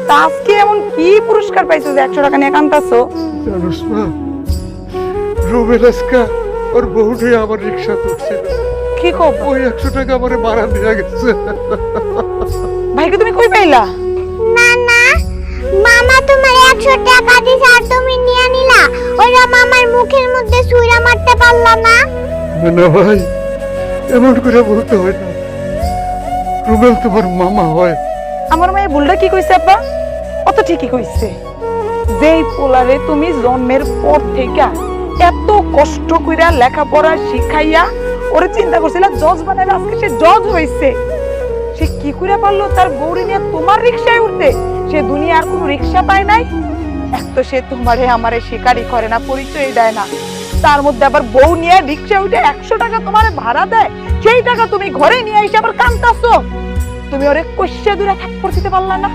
তা আজকে এমন কি পুরস্কার পাইছো যে 100 টাকা নিয়ে কান্তাছো? জানোস মা, রুবেল আজকে ওর বউটি আমার রিক্সা তুলছিল, কি কব ওই 100 টাকা আমার ভাড়া দিয়ে গেছে। ভাইকে তুমি কই পাইলা? না না, মামা তোমার 100 টাকা দিছে আর তুমি নিয়ে নিলা। ওরা মামার মুখের মধ্যে ছুঁড়া মারতে পারলা না? না না ভাই, এমন করে বলতে হয় না, রুবেল তোমার মামা হয়। আমার মেয়ে ভুলটা কি কইছে আব্বা? ও তো ঠিকই কইছে। যেই পোলারে তুমি জন্মের পর থেকে এত কষ্ট কইরা লেখাপড়া শিখাইয়া ওরে চিন্তা করছিলা জজ বানাইবে, আজকে সে জজ হইছে। সে কি করে পারলো তার গৌরী নিয়ে তোমার রিকশায় উঠতে? সে দুনিয়ার কোনো রিকশা পায় নাই। এক তো সে তোমারে আমারে স্বীকারই করে না, পরিচয় দেয় না, তার মধ্যে আবার বউ নিয়ে রিকশা উঠে 100 টাকা তোমারে ভাড়া দেয়, সেই টাকা তুমি ঘরে নিয়ে এসে আবার কান্তাছো। তুমি ওরে কইসা দূরে থাপ্পড় দিতে পারলা না?